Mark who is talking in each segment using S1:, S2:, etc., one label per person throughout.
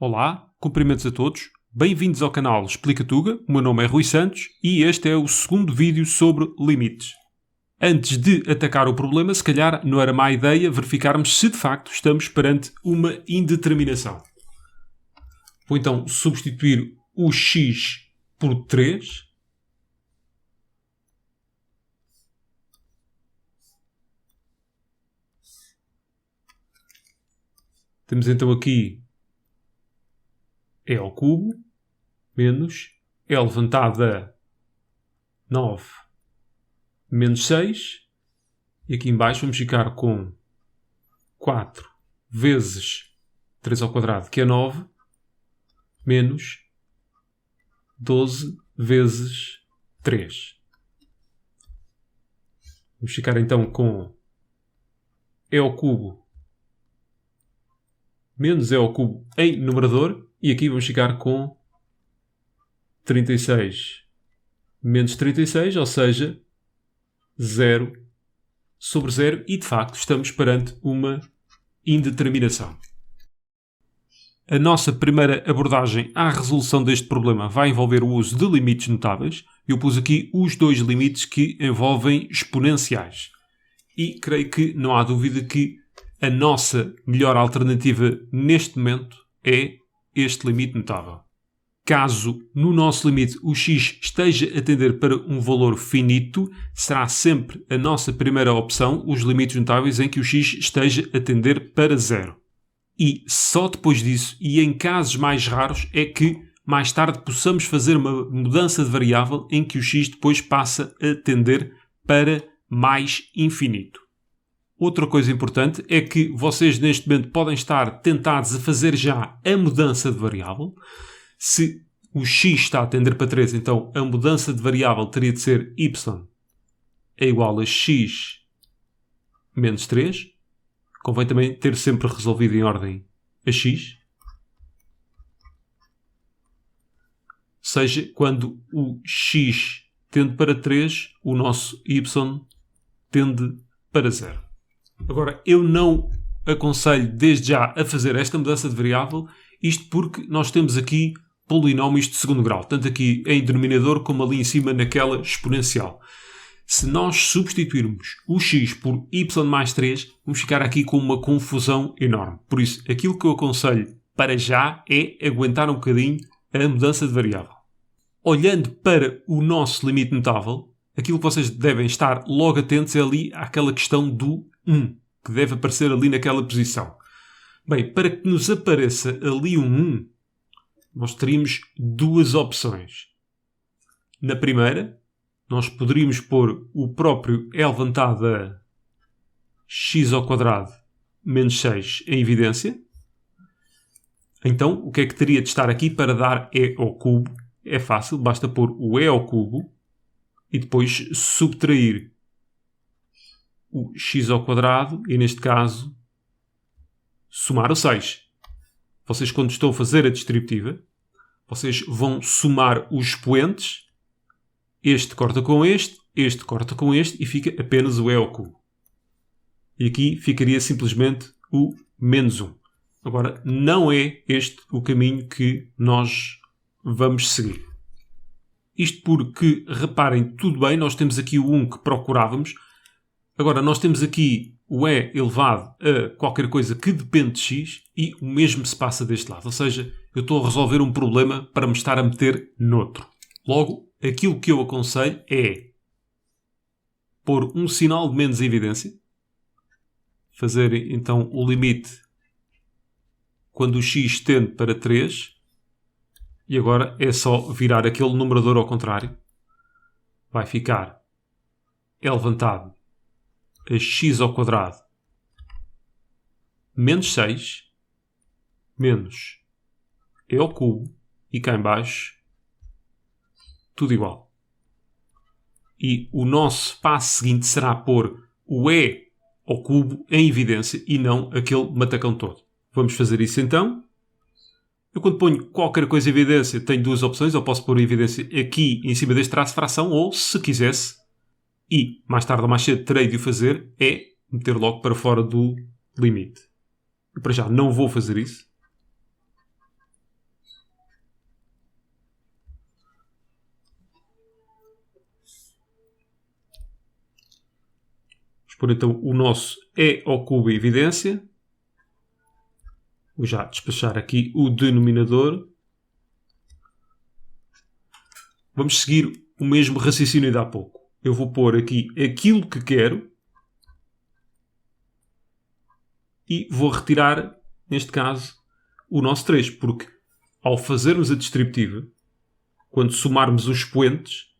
S1: Olá, cumprimentos a todos. Bem-vindos ao canal Explica Tuga. O meu nome é Rui Santos e este é o segundo vídeo sobre limites. Antes de atacar o problema, se calhar não era má ideia verificarmos se de facto estamos perante uma indeterminação. Vou então substituir o x por 3. Temos então aqui e ao cubo menos e levantado a 9 menos 6. E aqui em baixo vamos ficar com 4 vezes 3 ao quadrado, que é 9, menos 12 vezes 3. Vamos ficar então com e ao cubo menos e ao cubo em numerador. E aqui vamos ficar com 36 menos 36, ou seja, 0 sobre 0. E de facto estamos perante uma indeterminação. A nossa primeira abordagem à resolução deste problema vai envolver o uso de limites notáveis. Eu pus aqui os dois limites que envolvem exponenciais. E creio que não há dúvida que a nossa melhor alternativa neste momento é este limite notável. Caso no nosso limite o x esteja a tender para um valor finito, será sempre a nossa primeira opção os limites notáveis em que o x esteja a tender para 0. E só depois disso, e em casos mais raros, é que mais tarde possamos fazer uma mudança de variável em que o x depois passa a tender para mais infinito. Outra coisa importante é que vocês neste momento podem estar tentados a fazer já a mudança de variável. Se o x está a tender para 3, então a mudança de variável teria de ser y é igual a x menos 3. Convém também ter sempre resolvido em ordem a x. Ou seja, quando o x tende para 3, o nosso y tende para 0. Agora, eu não aconselho desde já a fazer esta mudança de variável, isto porque nós temos aqui polinómios de segundo grau, tanto aqui em denominador como ali em cima naquela exponencial. Se nós substituirmos o x por y mais 3, vamos ficar aqui com uma confusão enorme. Por isso, aquilo que eu aconselho para já é aguentar um bocadinho a mudança de variável. Olhando para o nosso limite notável, aquilo que vocês devem estar logo atentos é ali àquela questão do 1, que deve aparecer ali naquela posição. Bem, para que nos apareça ali um 1, nós teríamos duas opções. Na primeira, nós poderíamos pôr o próprio e levantado a x ao quadrado menos 6 em evidência. Então, o que é que teria de estar aqui para dar e ao cubo? É fácil, basta pôr o e ao cubo e depois subtrair o x ao quadrado e, neste caso, somar o 6. Vocês, quando estão a fazer a distributiva, vocês vão somar os expoentes. Este corta com este corta com este e fica apenas o e ao cubo. E aqui ficaria simplesmente o menos 1. Agora, não é este o caminho que nós vamos seguir. Isto porque, reparem, tudo bem, nós temos aqui o 1 que procurávamos. Agora, nós temos aqui o e elevado a qualquer coisa que depende de x e o mesmo se passa deste lado. Ou seja, eu estou a resolver um problema para me estar a meter noutro. Logo, aquilo que eu aconselho é pôr um sinal de menos em evidência. Fazer, então, o limite quando o x tende para 3. E agora é só virar aquele numerador ao contrário. Vai ficar e levantado a x ao quadrado menos 6 menos e ao cubo e cá em baixo tudo igual. E o nosso passo seguinte será pôr o e ao cubo em evidência e não aquele matacão todo. Vamos fazer isso então. Eu, quando ponho qualquer coisa em evidência, tenho duas opções. Eu posso pôr em evidência aqui em cima deste traço de fração, ou, se quisesse, e mais tarde ou mais cedo terei de o fazer, é meter logo para fora do limite. Eu, para já, não vou fazer isso. pôr então o nosso e ao cubo em evidência. Vou já despachar aqui o denominador. Vamos seguir o mesmo raciocínio de há pouco. Eu vou pôr aqui aquilo que quero e vou retirar, neste caso, o nosso 3, porque ao fazermos a distributiva, quando somarmos os expoentes,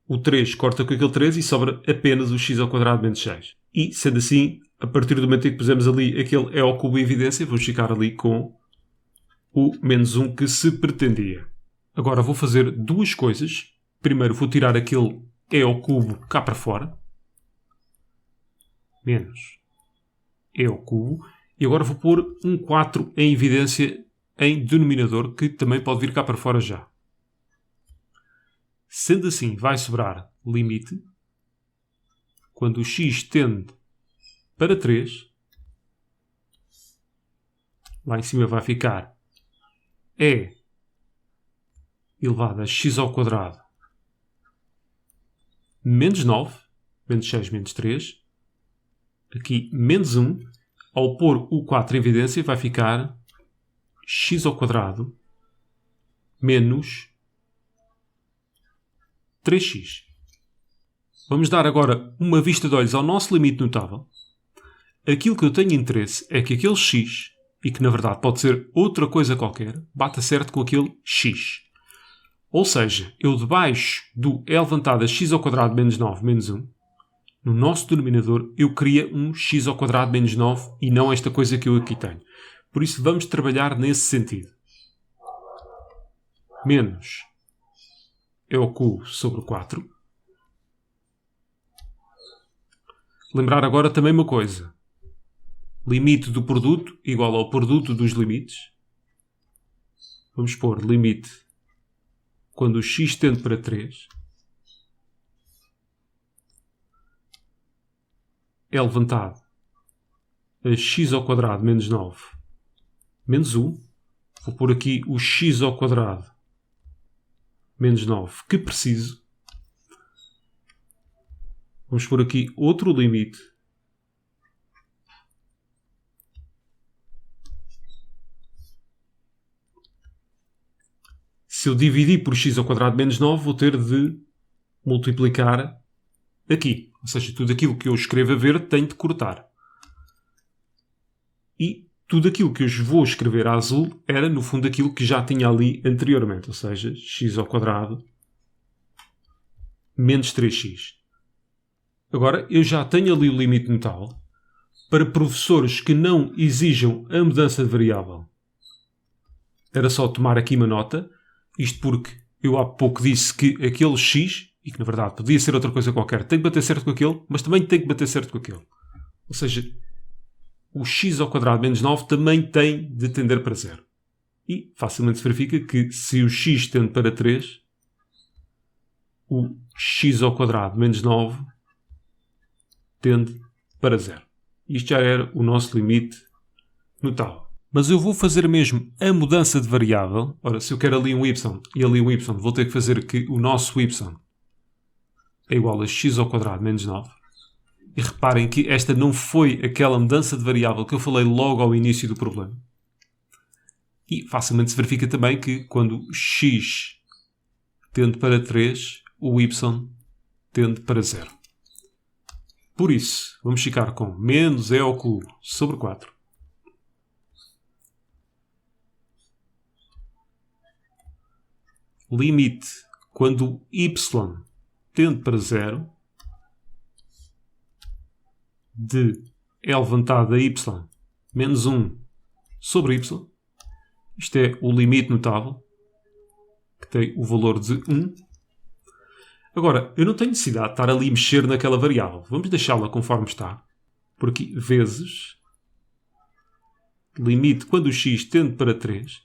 S1: o 3 corta com aquele 3 e sobra apenas o x ao quadrado menos 6. E, sendo assim, a partir do momento em que pusemos ali aquele e ao cubo em evidência, vamos ficar ali com o menos 1 que se pretendia. Agora vou fazer duas coisas. Primeiro vou tirar aquele e ao cubo cá para fora. Menos e ao cubo. E agora vou pôr um 4 em evidência em denominador, que também pode vir cá para fora já. Sendo assim, vai sobrar limite. Quando o x tende para 3, lá em cima vai ficar e elevado a x ao quadrado menos 9, menos 6, menos 3. Aqui menos 1. Ao pôr o 4 em evidência vai ficar x ao quadrado menos 3x. Vamos dar agora uma vista de olhos ao nosso limite notável. Aquilo que eu tenho interesse é que aquele x, e que na verdade pode ser outra coisa qualquer, bata certo com aquele x. Ou seja, eu debaixo do e levantado a x ao quadrado menos 9 menos 1, no nosso denominador eu queria um x ao quadrado menos 9 e não esta coisa que eu aqui tenho. Por isso vamos trabalhar nesse sentido. Menos e ao cubo sobre 4. Lembrar agora também uma coisa. Limite do produto igual ao produto dos limites. Vamos pôr limite quando o x tende para 3. É levantado a x ao quadrado menos 9 menos 1. Vou pôr aqui o x ao quadrado menos 9 que preciso. Vamos pôr aqui outro limite. Se eu dividir por x ao quadrado menos 9, vou ter de multiplicar aqui. Ou seja, tudo aquilo que eu escrevo a verde tem de cortar. E tudo aquilo que eu vou escrever a azul era, no fundo, aquilo que já tinha ali anteriormente. Ou seja, x ao quadrado menos 3x. Agora, eu já tenho ali o limite notável. Para professores que não exijam a mudança de variável, era só tomar aqui uma nota. Isto porque eu há pouco disse que aquele x, e que na verdade podia ser outra coisa qualquer, tem que bater certo com aquele, mas também tem que bater certo com aquele. Ou seja, o x ao quadrado menos 9 também tem de tender para 0. E facilmente se verifica que se o x tende para 3, o x ao quadrado menos 9 tende para 0. Isto já era o nosso limite notável. Mas eu vou fazer mesmo a mudança de variável. Ora, se eu quero ali um y e ali um y, vou ter que fazer que o nosso y é igual a x ao quadrado menos 9. E reparem que esta não foi aquela mudança de variável que eu falei logo ao início do problema. E facilmente se verifica também que quando x tende para 3, o y tende para 0. Por isso, vamos ficar com menos e ao cubo sobre 4. Limite quando y tende para 0 de e levantado a y menos 1 sobre y. Isto é o limite notável, que tem o valor de 1. Agora, eu não tenho necessidade de estar ali a mexer naquela variável. Vamos deixá-la conforme está. Por aqui, vezes limite quando o x tende para 3.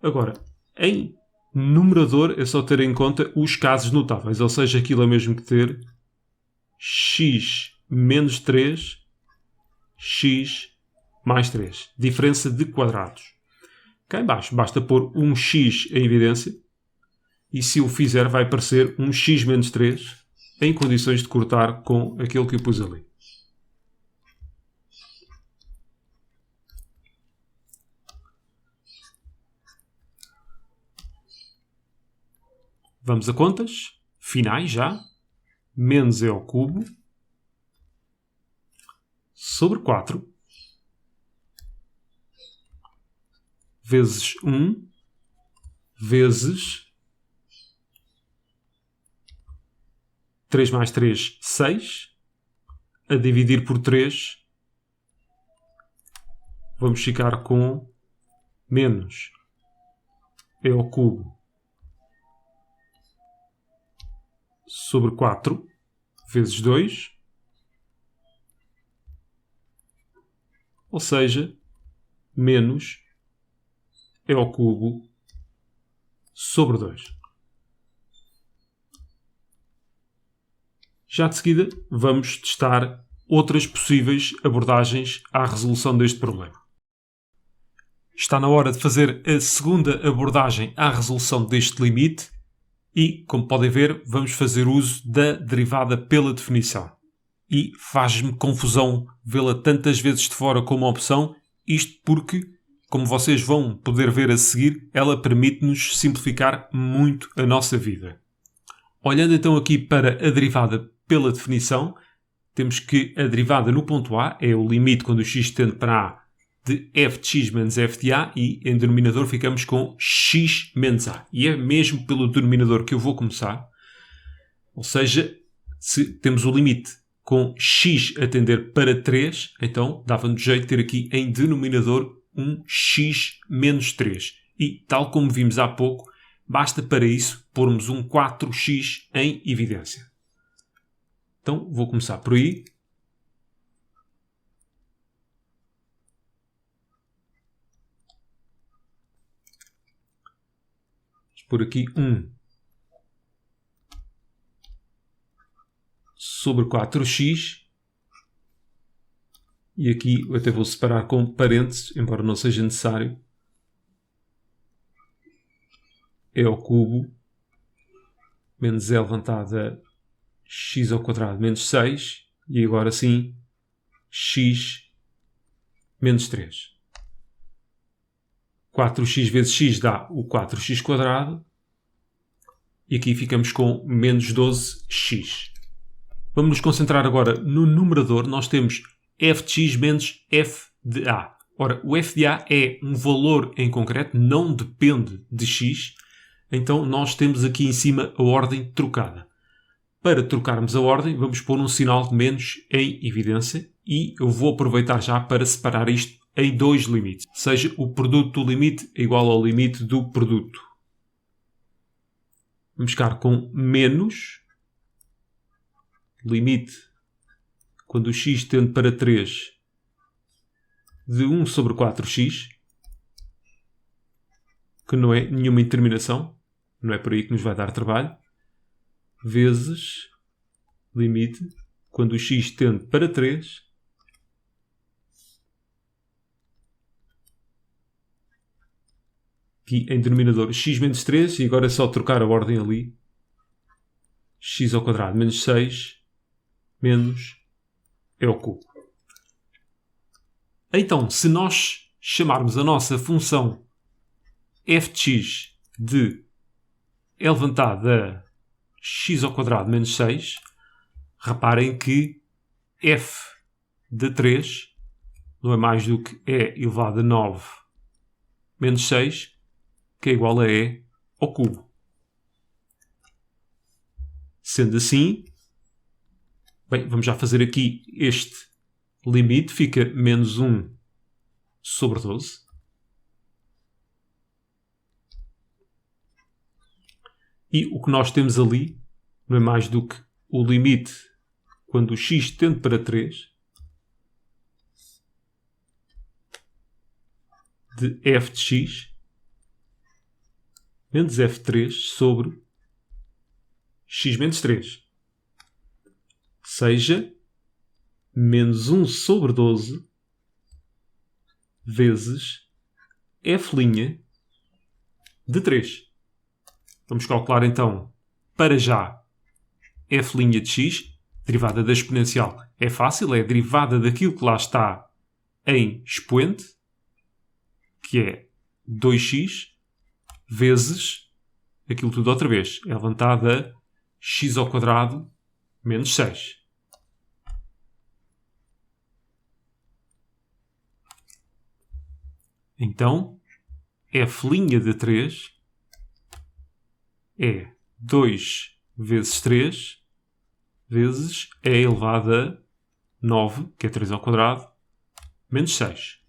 S1: Agora, em numerador é só ter em conta os casos notáveis, ou seja, aquilo é mesmo que ter x menos 3, x mais 3. Diferença de quadrados. Cá em baixo basta pôr um x em evidência e se o fizer vai aparecer um x menos 3 em condições de cortar com aquele que eu pus ali. Vamos a contas. Finais já. Menos e ao cubo. Sobre 4. Vezes 1. Vezes 3 mais 3, 6. A dividir por 3. Vamos ficar com menos e ao cubo sobre 4 vezes 2. Ou seja, menos e ao cubo sobre 2. Já de seguida, vamos testar outras possíveis abordagens à resolução deste problema. Está na hora de fazer a segunda abordagem à resolução deste limite e, como podem ver, vamos fazer uso da derivada pela definição. E faz-me confusão vê-la tantas vezes de fora como opção, isto porque, como vocês vão poder ver a seguir, ela permite-nos simplificar muito a nossa vida. Olhando então aqui para a derivada pela definição, temos que a derivada no ponto A é o limite quando o x tende para A de f de x menos f de A e em denominador ficamos com x menos A. E é mesmo pelo denominador que eu vou começar. Ou seja, se temos o limite com x a tender para 3, então dava-nos jeito de ter aqui em denominador um x menos 3. E, tal como vimos há pouco, basta para isso pormos um 4x em evidência. Então, vou começar por aí. Vamos pôr aqui 1 sobre 4x. E aqui eu até vou separar com parênteses, embora não seja necessário. É ao cubo menos e levantado a x ao quadrado menos 6. E agora sim, x menos 3. 4x vezes x dá o 4x quadrado. E aqui ficamos com menos 12x. Vamos nos concentrar agora no numerador. Nós temos f de x menos f de A. Ora, o f de A é um valor em concreto, não depende de x. Então, nós temos aqui em cima a ordem trocada. Para trocarmos a ordem, vamos pôr um sinal de menos em evidência. E eu vou aproveitar já para separar isto em dois limites. Ou seja, o produto do limite é igual ao limite do produto. Vamos ficar com menos limite quando o x tende para 3 de 1 sobre 4x, que não é nenhuma indeterminação, não é por aí que nos vai dar trabalho, vezes limite quando o x tende para 3 aqui em denominador x menos 3, e agora é só trocar a ordem ali, x ao quadrado menos 6 menos e ao cubo. Então, se nós chamarmos a nossa função f de x de elevado a x ao quadrado menos 6, reparem que f de 3 não é mais do que e elevado a 9 menos 6, que é igual a e ao cubo. Sendo assim, bem, vamos já fazer aqui este limite, fica menos 1 sobre 12. E o que nós temos ali não é mais do que o limite quando o x tende para 3 de f de x menos f3 sobre x menos 3. Seja menos 1 sobre 12 vezes f' de 3. Vamos calcular então, para já, f' de x, derivada da exponencial. É fácil, é a derivada daquilo que lá está em expoente, que é 2x, vezes aquilo tudo outra vez. É elevantado a x² menos 6. Então, f' de 3 é 2 vezes 3 vezes e elevado a 9, que é 3², menos 6.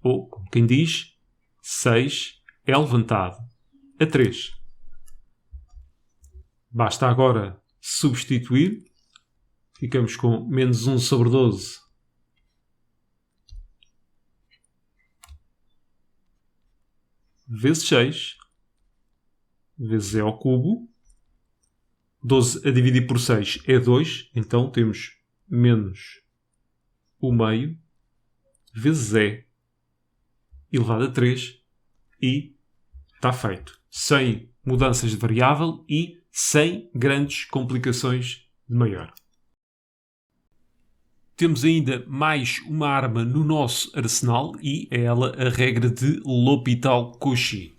S1: Ou, como quem diz, 6 é levantado a 3. Basta agora substituir. Ficamos com menos 1/12 vezes 6 vezes e ao cubo. 12 a dividir por 6 é 2. Então temos menos o meio vezes e elevado a 3. E está feito. Sem mudanças de variável e sem grandes complicações de maior. Temos ainda mais uma arma no nosso arsenal e é ela a regra de L'Hopital-Cauchy.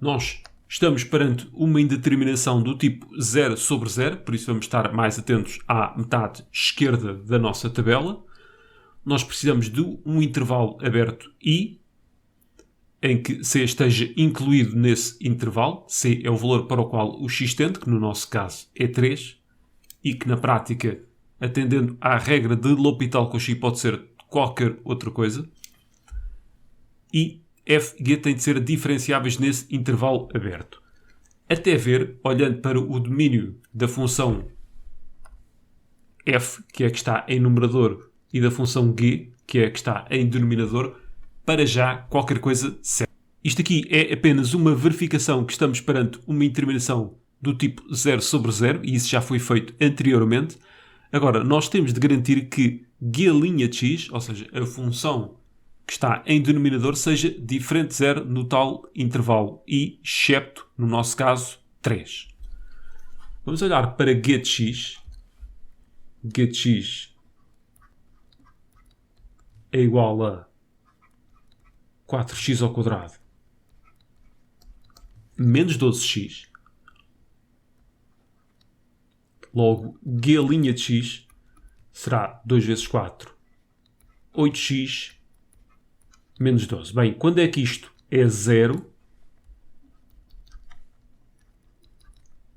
S1: Nós estamos perante uma indeterminação do tipo 0/0, por isso vamos estar mais atentos à metade esquerda da nossa tabela. Nós precisamos de um intervalo aberto I, em que C esteja incluído nesse intervalo. C é o valor para o qual o x tende, que no nosso caso é 3, e que na prática, atendendo à regra de L'Hopital-Cauchy, pode ser qualquer outra coisa. E f e g têm de ser diferenciáveis nesse intervalo aberto. Até ver, olhando para o domínio da função f, que é a que está em numerador, e da função g, que é a que está em denominador, para já qualquer coisa certa. Isto aqui é apenas uma verificação que estamos perante uma indeterminação do tipo 0/0, e isso já foi feito anteriormente. Agora, nós temos de garantir que g' de x, ou seja, a função que está em denominador, seja diferente de 0 no tal intervalo I, excepto, no nosso caso, 3. Vamos olhar para g de x. G de x é igual a 4x² menos 12x. Logo, g' de x será 2 vezes 4, 8x menos 12. Bem, quando é que isto é 0?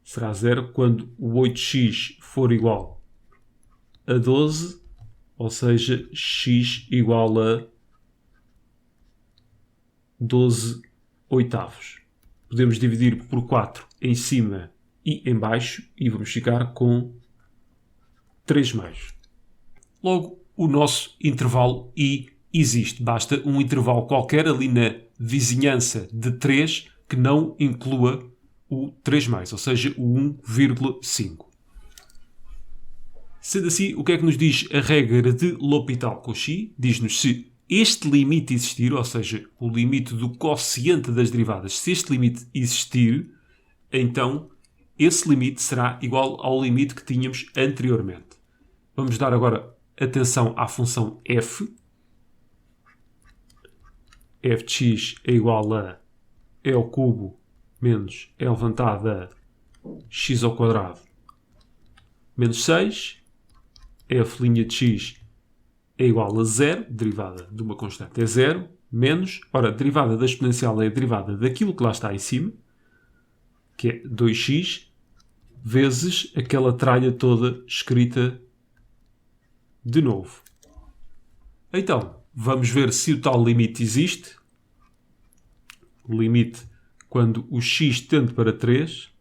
S1: Será 0 quando o 8x for igual a 12, ou seja, x igual a 12/8. Podemos dividir por 4 em cima e em baixo e vamos ficar com 3/2. Logo, o nosso intervalo I existe. Basta um intervalo qualquer ali na vizinhança de 3 que não inclua o 3+, ou seja, o 1,5. Sendo assim, o que é que nos diz a regra de L'Hopital-Cauchy? Diz-nos se este limite existir, ou seja, o limite do quociente das derivadas, se este limite existir, então esse limite será igual ao limite que tínhamos anteriormente. Vamos dar agora atenção à função f. f de x é igual a e ao cubo menos e elevado a x² menos 6. f' de x é igual a 0, derivada de uma constante é 0, menos, ora, a derivada da exponencial é a derivada daquilo que lá está em cima, que é 2x, vezes aquela tralha toda escrita de novo. Então, vamos ver se o tal limite existe. O limite quando o x tende para 3.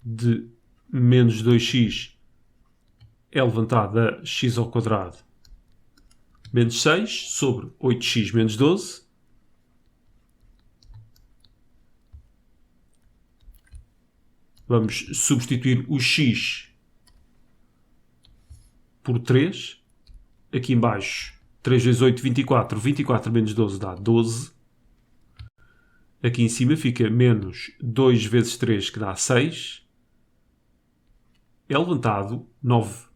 S1: De menos 2x é levantado a x² menos 6 sobre 8x menos 12. Vamos substituir o x por 3. Aqui em baixo, 3 vezes 8, 24. 24 menos 12 dá 12. Aqui em cima fica menos 2 vezes 3, que dá 6. É levantado 9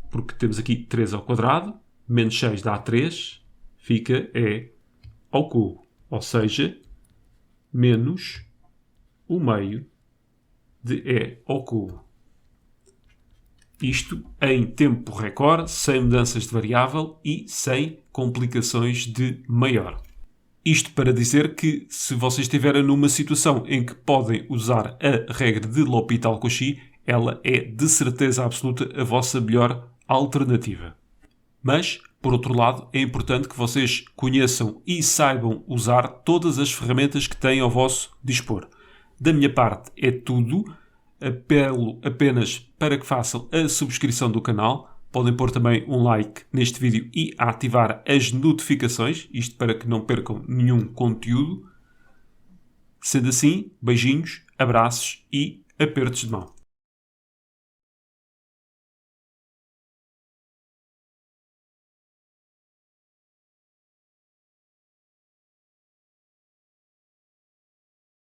S1: porque temos aqui 3 ao quadrado, menos 6 dá 3, fica E ao cubo. Ou seja, menos o meio de E ao cubo. Isto em tempo recorde, sem mudanças de variável e sem complicações de maior. Isto para dizer que, se vocês estiverem numa situação em que podem usar a regra de L'Hopital-Cauchy, ela é de certeza absoluta a vossa melhor alternativa. Mas, por outro lado, é importante que vocês conheçam e saibam usar todas as ferramentas que têm ao vosso dispor. Da minha parte é tudo. Apelo apenas para que façam a subscrição do canal. Podem pôr também um like neste vídeo e ativar as notificações, isto para que não percam nenhum conteúdo. Sendo assim, beijinhos, abraços e apertos de mão.